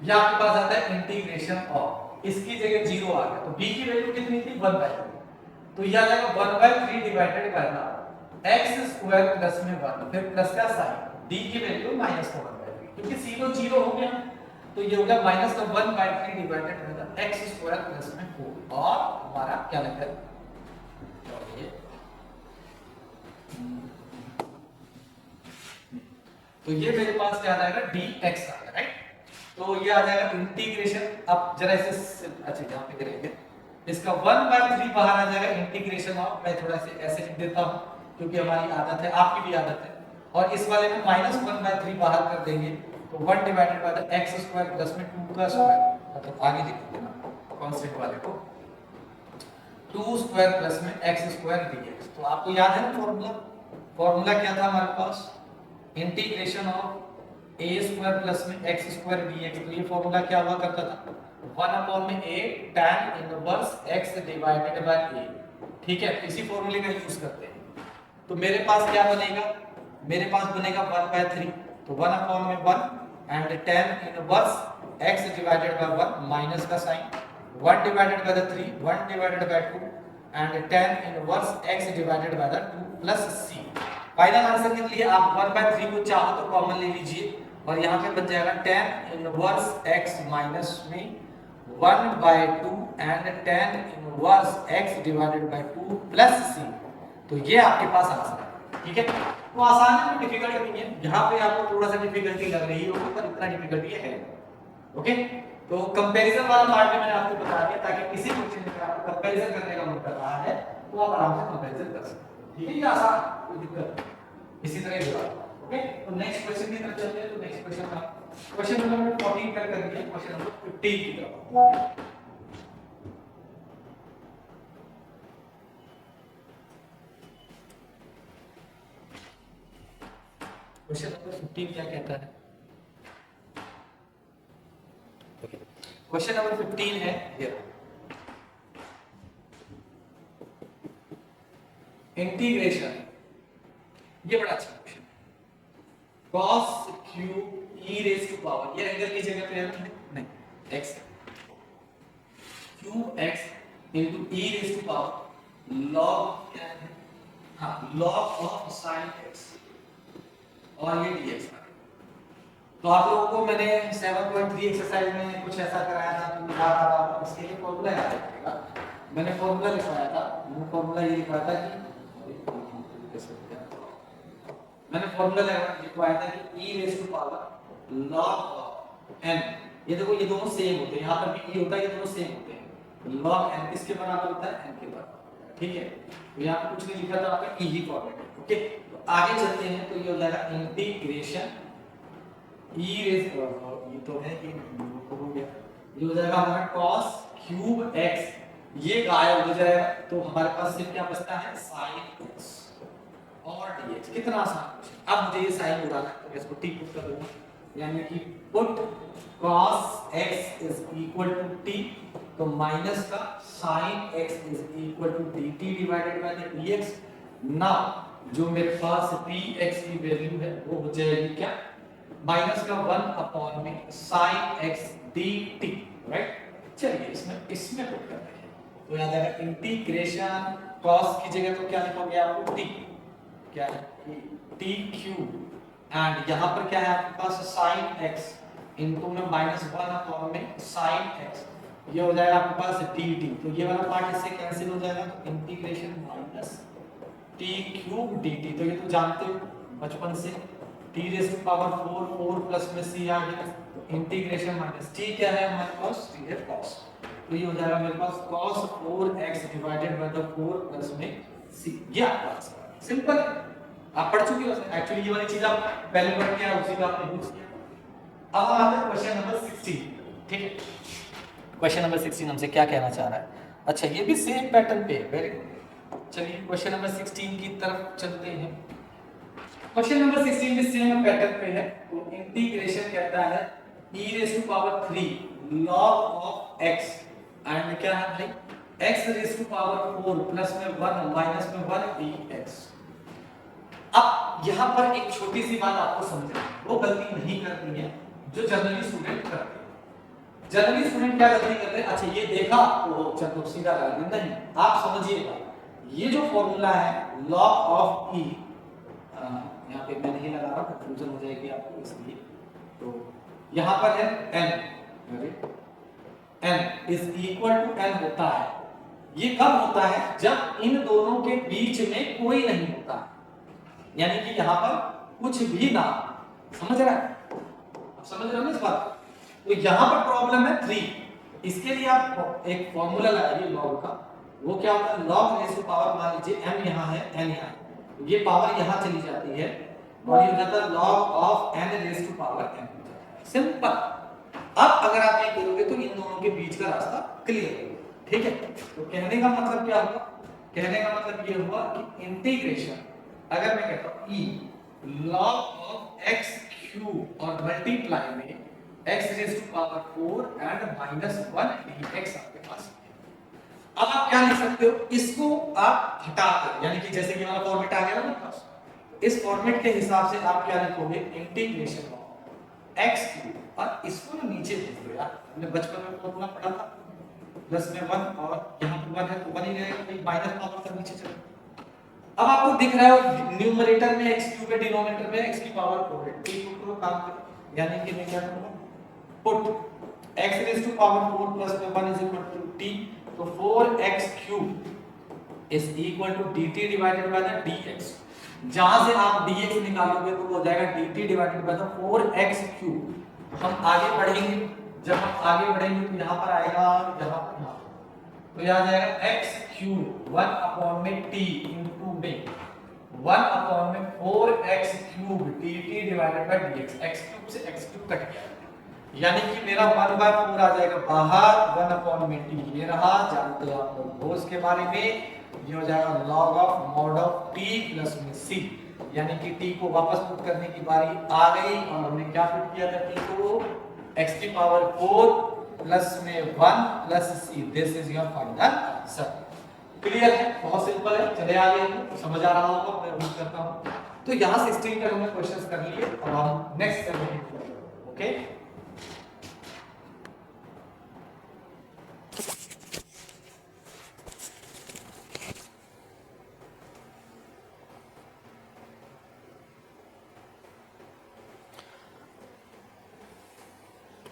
ये आपके पास आता है इंटीग्रेशन ऑफ, इसकी जगह 0 आ गया, तो b की वैल्यू कितनी थी 1/3, तो यह आ जाएगा 1/3 डिवाइडेड बाय ना x स्क्वायर प्लस में 1, फिर प्लस का साइन, d की वैल्यू माइनस का 1/3, क्योंकि c तो 0 हो गया, तो ये हो गया माइनस का 1/3 divided by x square plus में 4, और हमारा क्या लगता है ये, तो ये मेरे पास क्या आ जाएगा dx आ जाएगा, राइट। तो ये आ जाएगा इंटीग्रेशन, अब जरा इसे अच्छा यहां पे करेंगे, इसका 1/3 बाहर आ जाएगा इंटीग्रेशन ऑफ, मैं थोड़ा सा ऐसे लिख देता हूं क्योंकि हमारी आदत है, आपकी भी आदत है, और इस वाले में -1/3 बाहर कर देंगे, तो 1 divided by the x square plus में 2 का स्क्वायर, मतलब आगे लिख देना कांस्टेंट वाले को, 2 स्क्वायर प्लस में x स्क्वायर dx। तो आपको याद है ना फॉर्मूला, फॉर्मूला क्या था हमारे पास, integration of a square plus में x स्क्वायर dx। तो ये फॉर्मूला क्या हुआ करता था 1/a tan inverse x divided bye a। ठीक है, इसी फॉर्मूले का यूज करते हैं, तो मेरे पास क्या बनेगा, मेरे पास बनेगा 1/3, तो 1/1 and tan inverse x divided by 1 minus का sine, 1 divided by 3, 1 divided by 2 and tan inverse x divided by 2 plus c। Final answer के लिए आप 1/3 को चाहो तो कॉमन ले लीजिए, और यहाँ पे बच जाएगा tan इनवर्स x माइनस में 1/2 and tan inverse x divided by 2 plus c। तो ये आपके पास आंसर है। ठीक है, तो आसान है, कोई डिफिकल्ट नहीं है, यहाँ पे आपको थोड़ा सा डिफिकल्टी लग रही होगी पर इतना डिफिकल्टी है। ओके, तो कंपैरिजन वाला पार्ट भी मैंने आपको बता दिया, ताकि किसी क्वेश्चन में आपको कंपैरिजन करने का मन कर रहा है तो आप आराम से कंपैरिजन कर सकते हैं। ठीक है, ये आसान, कोई दिक्कत नहीं, इसी तरह जुड़ा। ओके, तो नेक्स्ट क्वेश्चन की तरफ चलते हैं। तो नेक्स्ट क्वेश्चन का क्वेश्चन नंबर 14 कर दिया, क्वेश्चन नंबर 15 की तरफ। क्वेश्चन नंबर 15 क्या कहता है, ओके, क्वेश्चन नंबर 15 है ये, इंटीग्रेशन, ये बड़ा अच्छा question, cos cube e raise to power, ये एंगल की जगह पे है नहीं, x cube x into e raise to power log क्या है, हाँ log ऑफ sin x, और ये dx आ गया। तो आप लोगों को मैंने 7.3 एक्सरसाइज में कुछ ऐसा कराया था, तो याद आ रहा होगा, इसके लिए फॉर्मूला याद रखिएगा, मैंने फॉर्मूला लिखवाया था, वो फॉर्मूला ये लिखवाया था कि मैंने फॉर्मूला लिखवाया था कि e raise to power log n, ये देखो ये दोनों सेम होते हैं, यहाँ पर भी e होता है, ये दोनों सेम होते हैं, log n किसके बराबर होता है, n के बराबर। ठीक है, तो यहाँ पे कुछ नहीं लिखा था, आपका e ही फॉर्मेट है। ओके, तो आगे चलते हैं, तो ये हो जाएगा इंटीग्रेशन e रेज़, ये तो है कि हो गया, ये हो जाएगा हमारा cos क्यूब x, ये गायब हो जाएगा, तो हमारे पास सिर्फ क्या बचता है sin x और dx। कितना आसान क्वेश्चन। अब मुझे ये साइन उड़ाना है, तो मैं इसको t पुट कर दूंगा, यानी कि put cos x is equal to t, तो माइनस का sin x is equal to dt divided by dx। Now जो मेरे पास dx की वैल्यू है वो हो जाएगी क्या, माइनस का 1 अपॉन में sin x dt, राइट। चलिए इसमें पुट करते हैं, तो याद आएगा इंटीग्रेशन cos की जगह तो क्या लिखोगे आपको t, क्या है t क्यूब, एंड यहाँ पर क्या है आपके पास sin x इनटू में -1 अपॉन में sin x, ये हो जाएगा आपके पास dt, तो ये वाला पार्ट इससे कैंसिल हो जाएगा, तो integration minus t cube dt, तो ये तो जानते हो बचपन से, t raise to power 4 plus में c आ गया, इंटीग्रेशन माइनस t क्या है हमारे पास, t है cos, तो ये हो जाएगा मेरे पास cos 4x divided by the 4 plus में सी, ये आपका आंसर। सिंपल, आप पढ़ चुके हो एक्चुअली, ये वाली चीज आप पहले पढ़ के उसी का आपने यूज किया। अब आते हैं क्वेश्चन नंबर 16, ठीक है। क्वेश्चन नंबर 16 हमसे क्या कहना चाह रहा है? अच्छा, ये भी सेम पैटर्न पे है, वेरी गुड। चलिए क्वेश्चन नंबर 16 की तरफ चलते हैं। क्वेश्चन नंबर 16 भी सेम पैटर्न पे है। तो इंटीग्रेशन कहता है e⁻³ log of x and क्या है भाई, x⁴ प्लस में 1 माइनस में 1 dx। अब यहाँ पर एक छोटी सी बात आपको समझना, वो गलती नहीं करनी है जो जनरली स्टूडेंट करते हैं। जनरली स्टूडेंट क्या गलती करते हैं? अच्छा ये देखा तो चलो सीधा लगा, नहीं, आप समझिएगा, ये जो फॉर्मूला है log of e, यहाँ पे मैं नहीं लगा रहा, कंफ्यूजन हो जाएगी आपको, इसलिए तो यहाँ पर है n, n is equal to n होता है। ये कब होता है? जब इन दोनों के बीच में कोई नहीं होता, यानी कि यहाँ पर कुछ भी ना, समझ रहे हैं? समझ रहे हो इस बात? तो यहाँ पर प्रॉब्लम है 3। इसके लिए आप एक फॉर्मूला लगाइए लॉग का, वो क्या होता है, log रेज़ टू पावर, मान लीजिए m यहाँ है n यहाँ, ये पावर यहाँ चली जाती है और ये हो जाता है log of n raise to power n। Simple. अब अगर आप ये करोगे तो इन दोनों के बीच का रास्ता क्लियर होगा, ठीक है। तो कहने का मतलब क्या हुआ? कहने का मतलब ये हुआ कि इंटीग्रेशन, अगर मैं कहता हूं e log of x³ और मल्टीप्लाई में x⁴ एंड -1 dx आपके पास है। अब आप क्या लिख सकते हो? इसको आप हटाकर, यानी कि जैसे कि हमारा फॉर्मेट आ गया ना पास, इस फॉर्मेट के हिसाब से आप क्या लिखोगे, इंटीग्रेशन ऑफ x³ और इसको ना नीचे भेज दो यार, हमने बचपन में फॉर्मूला पढ़ा था, प्लस में 1 और यहाँ पे 1 है तो 1 ही रहेगा, भाई माइनस पावर तक नीचे चलो। अब आपको दिख रहा है न्यूमरेटर में x³ है, डिनोमिनेटर में x की पावर 4 है, ठीक है, काम करें, यानी कि मैं क्या करूंगा, पुट x⁴ प्लस में 1 इज इक्वल टू t, तो 4x³ is equal to dt divided by the dx। जहां से आप dx निकालोगे तो वो हो जाएगा dt divided by the 4x³। हम आगे बढ़ेंगे, जब हम आगे बढ़ेंगे तो यहां पर आएगा, यहां पर तो यहां आ जाएगा x³ 1 में t इनटू में 1 में 4x³ dt divided by dx। x³ से x³ कट गया, यानी कि मेरा 1/4 आ जाएगा बाहर, 1 में t ये रहा, जानते हो आप लोग रोज के बारे में, ये हो जाएगा log of mod of t plus में c, यानी कि t को वापस पुट करने की बारी आ गई और हमने क्या पुट किया था, t को x⁴ प्लस में 1 plus c। This is your final answer. Clear है? बहुत सिंपल है। चले आगे, समझ आ रहा होगा, मैं उम्मीद करता हूं। तो यहां 16 तक हमने क्वेश्चंस कर लिए, अब हम नेक्स्ट करेंगे, ओके।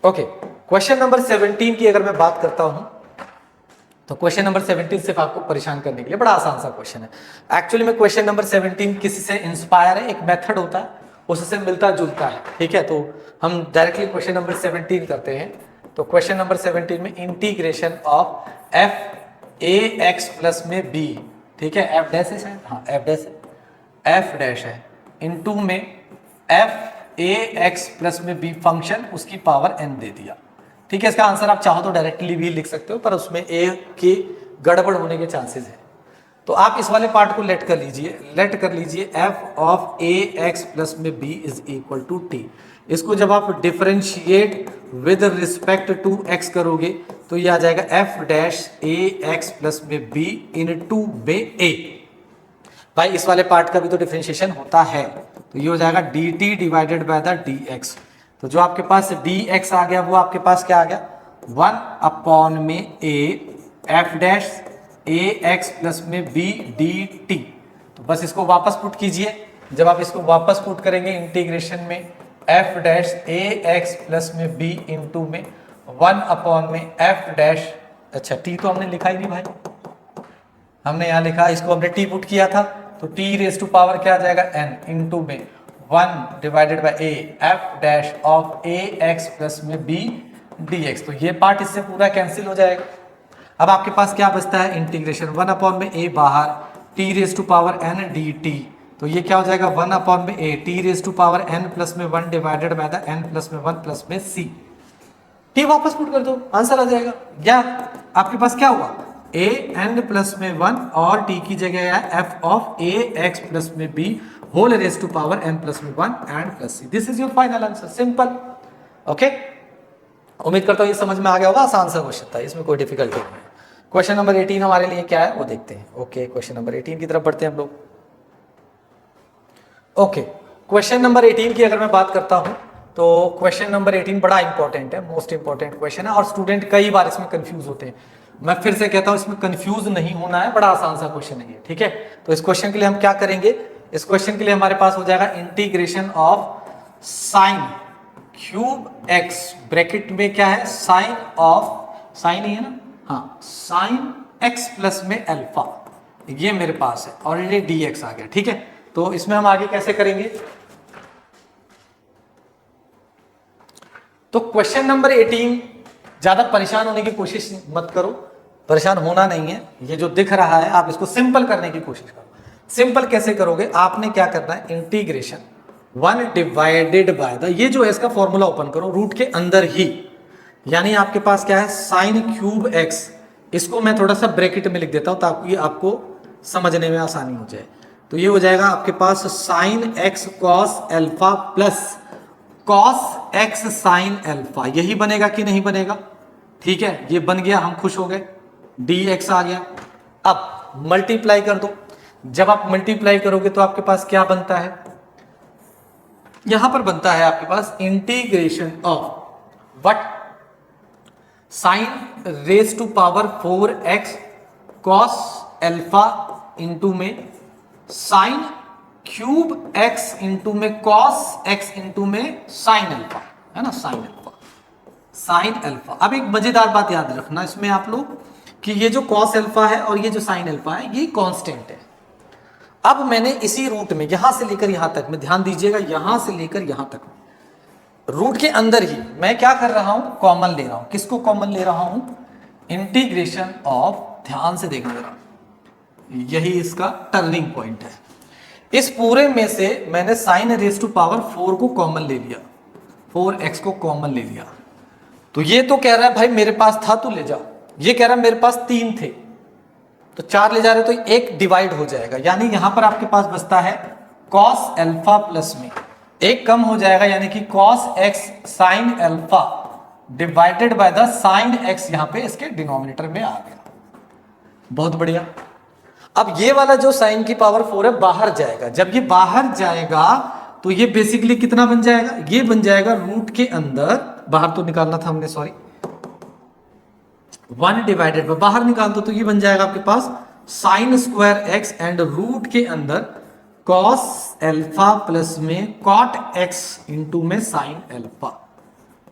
ओके, क्वेश्चन नंबर 17 की अगर मैं बात करता हूं तो क्वेश्चन नंबर 17 सिर्फ आपको परेशान करने के लिए, बड़ा आसान सा क्वेश्चन है। एक्चुअली में क्वेश्चन नंबर 17 किसी से इंस्पायर है, एक मेथड होता है उससे मिलता जुलता है, ठीक है। तो हम डायरेक्टली क्वेश्चन नंबर 17 करते हैं। तो क्वेश्चन नंबर 17 में इंटीग्रेशन ऑफ f(a)x प्लस में b, ठीक है, f डैश है, हाँ f डैश है, f डैश है, इनटू में f(a)x प्लस में b फंक्शन, उसकी पावर n दे दिया, ठीक है। इसका आंसर आप चाहो तो डायरेक्टली भी लिख सकते हो, पर उसमें a की गड़बड़ होने के चांसेस है। तो आप इस वाले पार्ट को लेट कर लीजिए, f ऑफ ax प्लस में b is equal to t। इसको जब आप differentiate with respect to x करोगे तो ये आ जाएगा f डैश ax प्लस में b इनटू में a। भाई इस वाले पार्ट का भी तो डिफरेंशिएशन होता है, तो ये हो जाएगा dt divided by the dx। तो जो आपके पास dx आ गया वो आपके पास क्या आ गया, 1 में a f dash ax plus में b dt। तो बस इसको वापस पुट कीजिए, जब आप इसको वापस पुट करेंगे इंटीग्रेशन में f डैश ax प्लस में b इंटू में 1 में f डैश, अच्छा t तो हमने लिखा ही नहीं भाई, हमने यहाँ लिखा, इसको हमने t पुट किया था, तो t रेज़ टू पावर क्या आ जाएगा n इंटू में 1 divided bye a f dash of ax plus में b dx। तो ये पार्ट इससे पूरा कैंसिल हो जाएगा। अब आपके पास क्या बचता है, इंटीग्रेशन 1 में a बाहर t raise to power n d t, तो ये क्या हो जाएगा 1 अपॉन में a t raise to power N plus में 1 divided by the n plus में 1 प्लस में सी। टी वापस पुट कर दो, आंसर आ जाएगा। या आपके पास क्या हुआ ए एन प्लस में 1 और टी की जगह है F of A X plus में B whole raise to power N plus में 1 and plus C. This is your final answer, simple. Okay, उम्मीद करता हूँ ये समझ में आ गया होगा, आसान सा क्वेश्चन था, इसमें कोई डिफिकल्टी नहीं है। क्वेश्चन नंबर 18 हमारे लिए क्या है वो देखते हैं। ओके, क्वेश्चन नंबर 18 की तरफ बढ़ते हैं हम लोग। ओके, क्वेश्चन नंबर 18 की अगर मैं बात करता हूं तो क्वेश्चन नंबर 18 बड़ा इंपॉर्टेंट है, मोस्ट इंपॉर्टेंट क्वेश्चन है और स्टूडेंट कई बार इसमें कंफ्यूज होते हैं। मैं फिर से कहता हूं इसमें कंफ्यूज नहीं होना है, बड़ा आसान सा क्वेश्चन है ये, ठीक है। तो इस क्वेश्चन के लिए हम क्या करेंगे, इस क्वेश्चन के लिए हमारे पास हो जाएगा integration of sine cube x, bracket में क्या है साइन ऑफ, साइन ही है ना, हाँ, साइन एक्स प्लस में अल्फा, ये मेरे पास है ऑलरेडी डी एक्स आ गया, ठीक है। तो इसमें हम आगे कैसे करेंगे, तो क्वेश्चन नंबर 18 ज्यादा परेशान होने की कोशिश मत करो, परेशान होना नहीं है, ये जो दिख रहा है आप इसको सिंपल करने की कोशिश करो। सिंपल कैसे करोगे, आपने क्या करना है, इंटीग्रेशन 1 डिवाइडेड बाय द, ये जो है इसका फॉर्मूला ओपन करो रूट के अंदर ही, यानी आपके पास क्या है साइन क्यूब एक्स, इसको मैं थोड़ा सा ब्रैकेट में लिख देता हूं ताकि आपको समझने में आसानी हो जाए। तो ये हो जाएगा आपके पास sine x cos alpha plus cos x sine alpha, यही बनेगा कि नहीं बनेगा, ठीक है, ये बन गया, हम खुश हो गए, डी एक्स आ गया। अब मल्टीप्लाई कर दो, जब आप मल्टीप्लाई करोगे तो आपके पास क्या बनता है, यहां पर बनता है आपके पास integration of what, sine raise to power 4x cos alpha into में साइन क्यूब x इंटू में कॉस x इंटू में साइन अल्फा, है ना, साइन अल्फा, साइन अल्फा। अब एक मजेदार बात याद रखना इसमें आप लोग कि ये जो कॉस अल्फा है और ये जो साइन अल्फा है ये कांस्टेंट है। अब मैंने इसी रूट में यहां से लेकर यहां तक में, ध्यान दीजिएगा, यहां से लेकर यहां तक में रूट के अंदर ही मैं क्या कर रहा हूं, कॉमन ले रहा हूं। किसको कॉमन ले रहा हूं, इंटीग्रेशन ऑफ, ध्यान से देखना जरा, यही इसका टर्निंग पॉइंट है। इस पूरे में से मैंने साइन रेज टू पावर 4 को कॉमन ले लिया, 4x को कॉमन ले लिया, तो ये तो कह रहा है भाई मेरे पास था तो ले जाओ, ये कह रहा है मेरे पास 3 थे तो 4 ले जा रहे तो एक डिवाइड हो जाएगा, यानी यहां पर आपके पास बचता है कॉस अल्फा प्लस में एक कम हो जाएगा, यानी कि cos x sine alpha divided by the sine x, यहां पे इसके डिनोमिनेटर में आ गया। बहुत बढ़िया। अब ये वाला जो साइन की पावर 4 है बाहर जाएगा, जब ये बाहर जाएगा तो ये बेसिकली कितना बन जाएगा, ये बन जाएगा रूट के अंदर, बाहर तो निकालना था हमने, सॉरी, 1 डिवाइडेड बाय, बाहर निकाल दो तो ये बन जाएगा आपके पास sine square x and root के अंदर कॉस अल्फा प्लस में कॉट एक्स इंटू में साइन अल्फा।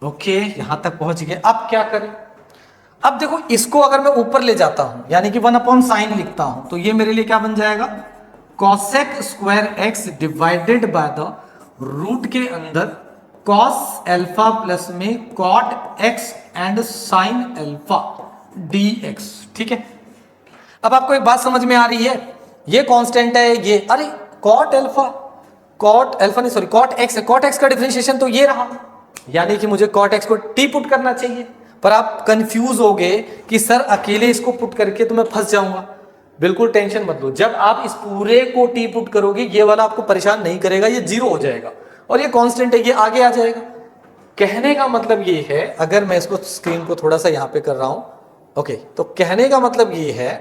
ओके, यहां तक पहुंच गए। अब क्या करें, अब देखो इसको अगर मैं ऊपर ले जाता हूं यानी कि 1 अपॉन साइन लिखता हूं तो ये मेरे लिए क्या बन जाएगा, cosec square x divided by the root के अंदर कॉस अल्फा प्लस में cot x and sine alpha d x, ठीक है। अब आपको एक बात समझ में आ रही है, ये कांस्टेंट है, ये, अरे कॉट अल्फा नहीं सॉरी कॉट एक्स है, कॉट एक्स का डिफरेंशिएशन तो ये रहा, यानी कि मुझे कॉट एक्स को टी पुट करना चाहिए, पर आप कंफ्यूज हो गए कि सर अकेले इसको पुट करके तो मैं फंस जाऊंगा। बिल्कुल टेंशन मत लो, जब आप इस पूरे को टी पुट करोगे ये वाला आपको परेशान नहीं करेगा, ये 0 हो जाएगा और ये कांस्टेंट है, ये आगे आ जाएगा। कहने का मतलब ये है, अगर मैं इसको स्क्रीन को थोड़ा सा यहां पे कर रहा हूं, ओके, तो कहने का मतलब ये है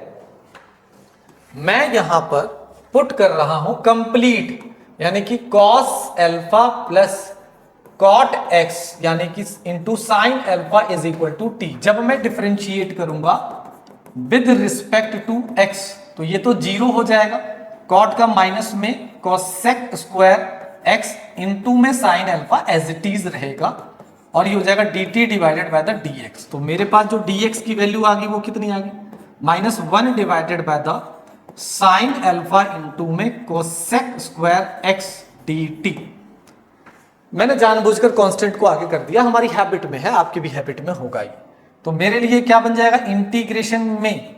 मैं यहां पर पुट कर रहा हूं कंप्लीट, यानी कि cos alpha plus cot x यानी कि into sine alpha is equal to t. जब मैं डिफरेंशिएट करूंगा विद रिस्पेक्ट टू एक्स तो ये तो 0 हो जाएगा, कॉट का माइनस में कॉसेक स्क्वायर एक्स इंटू में sine alpha as it is रहेगा और ये हो जाएगा dt divided by the dx। तो मेरे पास जो dx की वैल्यू आ गई वो कितनी आ गई, -1 divided by the sine alpha into में कोसेक स्क्वायर एक्स dt। मैंने जानबूझकर कांस्टेंट को आगे कर दिया, हमारी हैबिट में है, आपकी भी हैबिट में होगा ही। तो मेरे लिए क्या बन जाएगा, इंटीग्रेशन में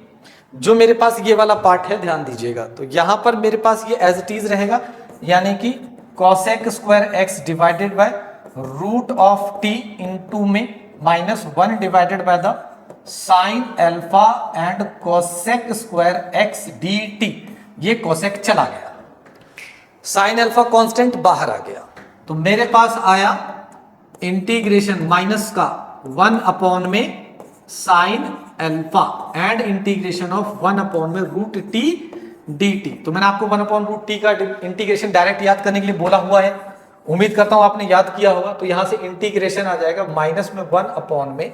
जो मेरे पास ये वाला पार्ट है ध्यान दीजिएगा, तो यहां पर मेरे पास ये एज इट इज रहेगा, यानी कि cosec square x divided by root of t into में -1 divided by the sine alpha and cosec square x d t. ये कॉसेक चला गया, साइन एल्फा कांस्टेंट बाहर आ गया, तो मेरे पास आया इंटीग्रेशन माइनस का 1 अपॉन में sine alpha and integration of 1 upon में रूट टी डी टी। तो मैंने आपको 1 अपॉन रूट टी का इंटीग्रेशन डायरेक्ट याद करने के लिए बोला हुआ है, उम्मीद करता हूं आपने याद किया होगा। तो यहां से इंटीग्रेशन आ जाएगा माइनस में 1 अपॉन में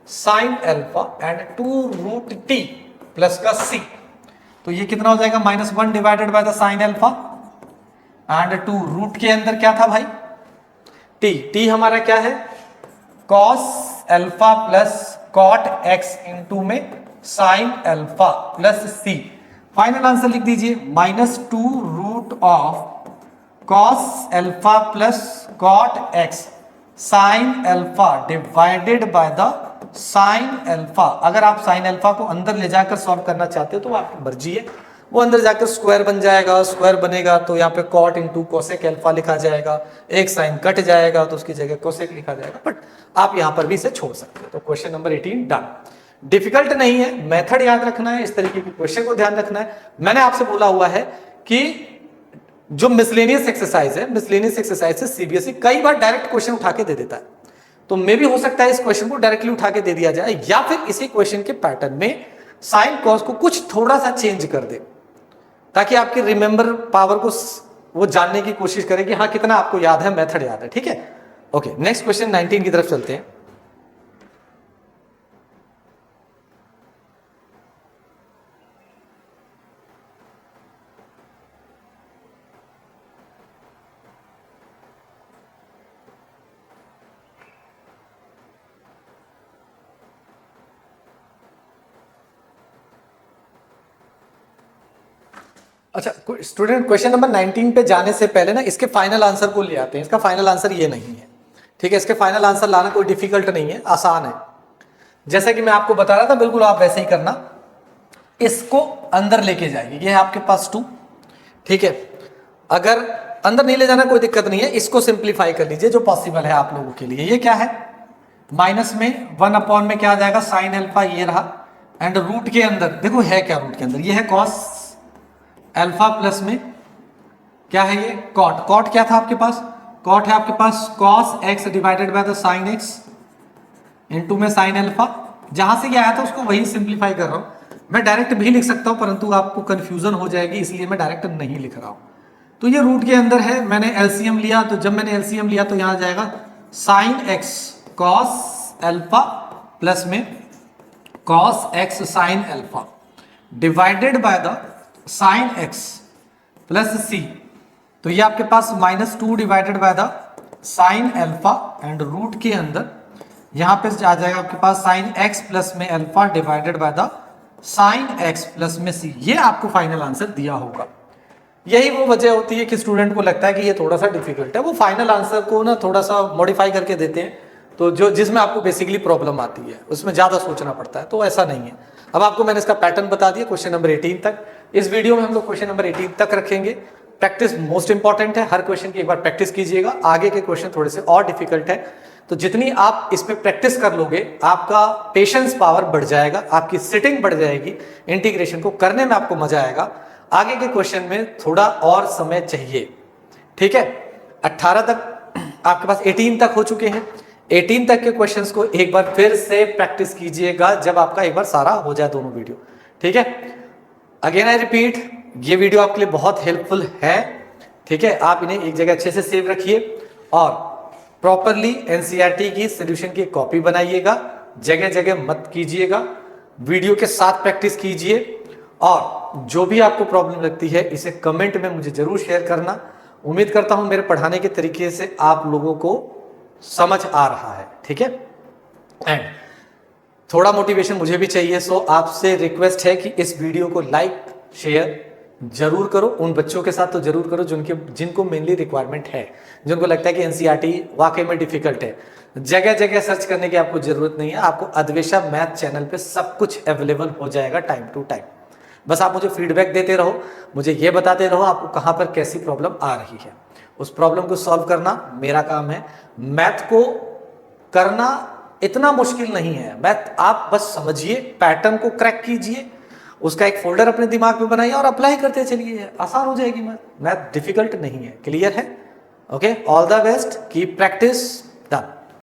sine alpha and 2 root T plus का सी। तो ये कितना हो जाएगा -1 divided by the sine alpha and 2 root के अंदर क्या था भाई टी, टी हमारा क्या है cos alpha plus cot x into में sine alpha plus c. Final answer लिख दीजिए -2 root of cos alpha plus cot x sine alpha divided by the sine alpha. अगर आप साइन एल्फा को अंदर ले जाकर सॉल्व करना चाहते हो तो आपकी मर्जी है, वो अंदर जाकर स्क्वायर बन जाएगा, स्क्वायर बनेगा तो यहाँ पे कॉट इंटू कोसेक एल्फा लिखा जाएगा, एक साइन कट जाएगा तो उसकी जगह कोसेक लिखा जाएगा, बट आप यहाँ पर भी इसे छोड़ सकते हो। तो क्वेश्चन नंबर 18 डन। डिफिकल्ट नहीं है, मेथड याद रखना है, इस तरीके के क्वेश्चन को ध्यान रखना है। मैंने आपसे बोला हुआ है कि जो मिसलेनियस एक्सरसाइज है, मिसलेनियस एक्सरसाइज से सीबीएसई कई बार डायरेक्ट क्वेश्चन उठा के दे देता है, तो मे भी हो सकता है इस क्वेश्चन को डायरेक्टली उठा के दे दिया जाए, या फिर इसी क्वेश्चन के पैटर्न में साइन कॉस को कुछ थोड़ा सा चेंज कर दे, ताकि आपकी रिमेंबर पावर को वो जानने की कोशिश करें कि हाँ कितना आपको याद है, मेथड याद है। ठीक है, ओके, नेक्स्ट क्वेश्चन 19 की तरफ चलते हैं। अच्छा स्टूडेंट, क्वेश्चन नंबर 19 पे जाने से पहले ना इसके फाइनल आंसर को ले आते हैं। इसका फाइनल आंसर ये नहीं है, ठीक है, इसके फाइनल आंसर लाना कोई डिफिकल्ट नहीं है, आसान है। जैसा कि मैं आपको बता रहा था बिल्कुल आप वैसे ही करना, इसको अंदर लेके जाइए, ये है आपके पास 2, ठीक है। अगर अंदर नहीं ले जाना कोई दिक्कत नहीं है, इसको सिंप्लीफाई कर लीजिए जो पॉसिबल है आप लोगों के लिए। ये क्या है माइनस में 1 अपॉन में क्या आ जाएगा साइन एल्फा, ये रहा, एंड रूट के अंदर देखो है क्या, रूट के अंदर ये है कॉस एल्फा प्लस में क्या है ये कॉट, कॉट क्या था आपके पास, कॉट है आपके पास cos x divided by the sine x into में साइन एल्फा। जहां से ये आया था उसको वही सिंप्लीफाई कर रहा हूं, मैं डायरेक्ट भी लिख सकता हूं परंतु आपको कंफ्यूजन हो जाएगी इसलिए मैं डायरेक्ट नहीं लिख रहा हूं। तो ये रूट के अंदर है, मैंने एलसीएम लिया, तो जब मैंने एलसीएम लिया तो यहां आ जाएगा sine x cos alpha plus में cos x sine alpha divided by the sine x plus C. तो ये आपके पास -2 divided by the sine alpha and root के अंदर यहां पे आ जाएगा आपके पास साइन एक्स प्लस में alpha divided by the sine x plus में सी। ये आपको फाइनल आंसर दिया होगा। यही वो वजह होती है कि स्टूडेंट को लगता है कि ये थोड़ा सा डिफिकल्ट है, वो फाइनल आंसर को ना थोड़ा सा मॉडिफाई करके देते हैं, तो जो जिसमें आपको बेसिकली प्रॉब्लम आती है उसमें ज्यादा सोचना पड़ता है, तो ऐसा नहीं है। अब आपको मैंने इसका पैटर्न बता दिया क्वेश्चन नंबर 18 तक। इस वीडियो में हम लोग क्वेश्चन नंबर 18 तक रखेंगे। प्रैक्टिस मोस्ट इंपॉर्टेंट है, हर क्वेश्चन की एक बार प्रैक्टिस कीजिएगा। आगे के क्वेश्चन थोड़े से और डिफिकल्ट है, तो जितनी आप इस पे प्रैक्टिस कर लोगे आपका पेशेंस पावर बढ़ जाएगा, आपकी सिटिंग बढ़ जाएगी, इंटीग्रेशन को करने में आपको मजा आएगा। आगे के क्वेश्चन में थोड़ा और समय चाहिए, ठीक है। 18 तक आपके पास 18 तक हो चुके हैं, 18 तक के क्वेश्चंस को एक बार फिर से प्रैक्टिस कीजिएगा जब आपका एक बार सारा हो जाए दोनों वीडियो, ठीक है। अगेन आई रिपीट, ये वीडियो आपके लिए बहुत हेल्पफुल है, ठीक है। आप इन्हें एक जगह अच्छे से सेव रखिए और प्रॉपरली एनसीईआरटी की सॉल्यूशन की कॉपी बनाइएगा, जगह जगह मत कीजिएगा, वीडियो के साथ प्रैक्टिस कीजिए। और जो भी आपको प्रॉब्लम लगती है इसे कमेंट में मुझे जरूर शेयर करना। उम्मीद करता हूं मेरे पढ़ाने के तरीके से आप लोगों को समझ आ रहा है, ठीक है। एंड थोड़ा मोटिवेशन मुझे भी चाहिए, सो आपसे रिक्वेस्ट है कि इस वीडियो को लाइक शेयर जरूर करो। उन बच्चों के साथ तो जरूर करो जिनको मेनली रिक्वायरमेंट है, जिनको लगता है कि एनसीईआरटी वाकई में डिफिकल्ट है। जगह जगह सर्च करने की आपको जरूरत नहीं है, आपको अद्वेशा मैथ चैनल पे सब कुछ अवेलेबल हो जाएगा टाइम टू टाइम। बस आप मुझे फीडबैक देते रहो, मुझे ये बताते रहो आपको कहाँ पर कैसी प्रॉब्लम आ रही है। उस प्रॉब्लम को सॉल्व करना मेरा काम है। मैथ को करना इतना मुश्किल नहीं है, मैथ आप बस समझिए, पैटर्न को क्रैक कीजिए, उसका एक फोल्डर अपने दिमाग में बनाइए और अप्लाई करते चलिए, आसान हो जाएगी मैथ। मैथ डिफिकल्ट नहीं है। क्लियर है? Okay, all the best, keep practice.